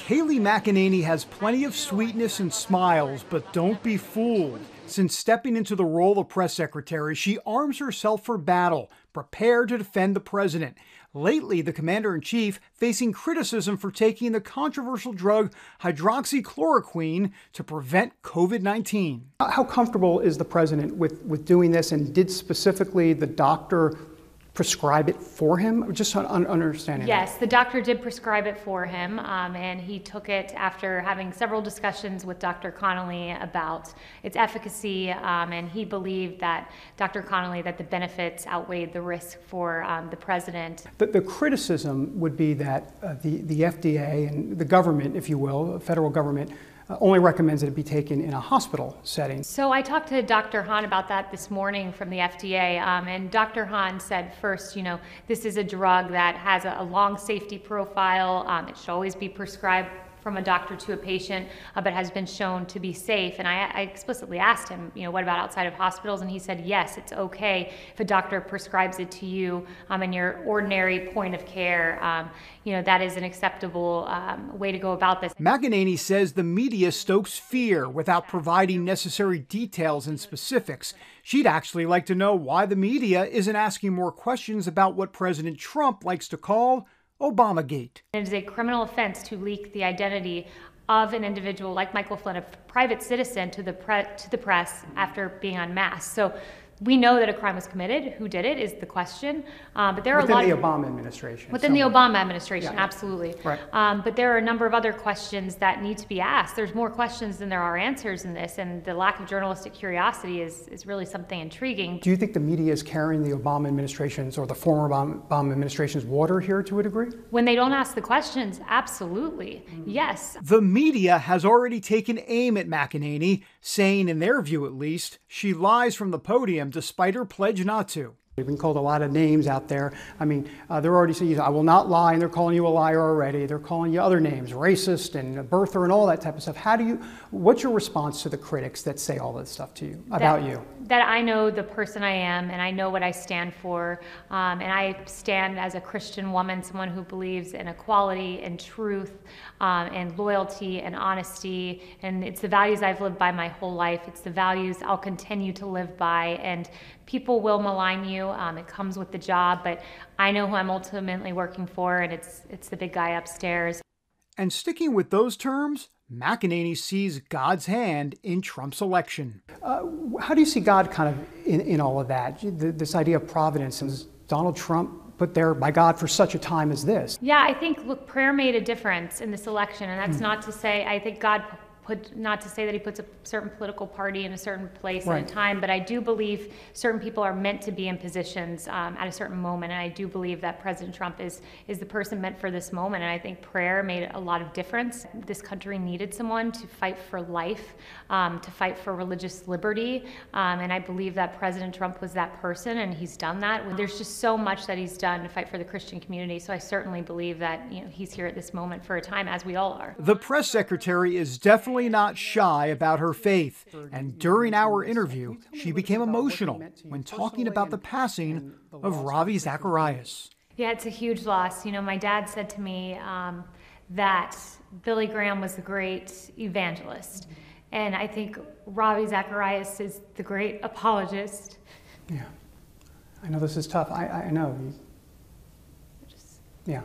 Kayleigh McEnany has plenty of sweetness and smiles, but don't be fooled. Since stepping into the role of press secretary, she arms herself for battle, prepared to defend the president. Lately, the commander-in-chief facing criticism for taking the controversial drug hydroxychloroquine to prevent COVID-19. How comfortable is the president with doing this, and did specifically the doctor prescribe it for him? Just understanding. Yes, the doctor did prescribe it for him, and he took it after having several discussions with Dr. Connolly about its efficacy, and he believed that Dr. Connolly, that the benefits outweighed the risk for the president. The criticism would be that the FDA and the government, if you will, the federal government, only recommends that it be taken in a hospital setting. So I talked to Dr. Hahn about that this morning from the FDA, and Dr. Hahn said first, this is a drug that has a long safety profile. It should always be prescribed from a doctor to a patient, but has been shown to be safe. And I explicitly asked him, what about outside of hospitals? And he said, yes, it's okay if a doctor prescribes it to you in your ordinary point of care. That is an acceptable way to go about this. McEnany says the media stokes fear without providing necessary details and specifics. She'd actually like to know why the media isn't asking more questions about what President Trump likes to call Obamagate. It is a criminal offense to leak the identity of an individual like Michael Flynn, a private citizen, to the press after being unmasked. So we know that a crime was committed. Who did it is the question. But there are within a lot the of, Obama administration. Within the Obama administration, yeah. Absolutely. Right. But there are a number of other questions that need to be asked. There's more questions than there are answers in this, and the lack of journalistic curiosity is really something intriguing. Do you think the media is carrying the Obama administration's or the former Obama administration's water here to a degree? When they don't ask the questions, absolutely, yes. The media has already taken aim at McEnany, saying, in their view at least, she lies from the podium despite her pledge not to. They've been called a lot of names out there. I mean, they're already saying, I will not lie, and they're calling you a liar already. They're calling you other names, racist and birther and all that type of stuff. What's your response to the critics that say all this stuff to you, about you? That I know the person I am, and I know what I stand for, and I stand as a Christian woman, someone who believes in equality and truth and loyalty and honesty, and it's the values I've lived by my whole life. It's the values I'll continue to live by, and people will malign you. It comes with the job, but I know who I'm ultimately working for, and it's the big guy upstairs. And sticking with those terms, McEnany sees God's hand in Trump's election. How do you see God kind of in all of that? This idea of providence, and Donald Trump put there by God for such a time as this? Yeah, I think, look, prayer made a difference in this election, and that's not to say, I think God not to say that he puts a certain political party in a certain place right. at a time, but I do believe certain people are meant to be in positions at a certain moment, and I do believe that President Trump is the person meant for this moment, and I think prayer made a lot of difference. This country needed someone to fight for life, to fight for religious liberty, and I believe that President Trump was that person, and he's done that. There's just so much that he's done to fight for the Christian community, so I certainly believe that he's here at this moment for a time, as we all are. The press secretary is definitely not shy about her faith, and during our interview, she became emotional when talking about the passing of Ravi Zacharias. Yeah, it's a huge loss. My dad said to me that Billy Graham was the great evangelist, and I think Ravi Zacharias is the great apologist. Yeah, I know this is tough. I know. Yeah.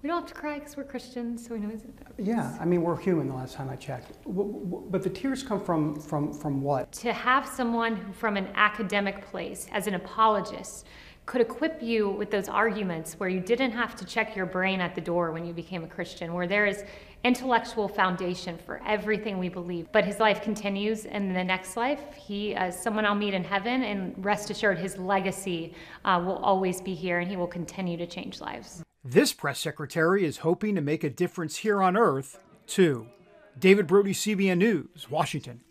We don't have to cry because we're Christians, so we know it's about this. Yeah, I mean, we're human the last time I checked. But the tears come from what? To have someone who, from an academic place, as an apologist, could equip you with those arguments where you didn't have to check your brain at the door when you became a Christian, where there is intellectual foundation for everything we believe. But his life continues in the next life. He is someone I'll meet in heaven, and rest assured his legacy will always be here, and he will continue to change lives. This press secretary is hoping to make a difference here on Earth, too. David Brody, CBN News, Washington.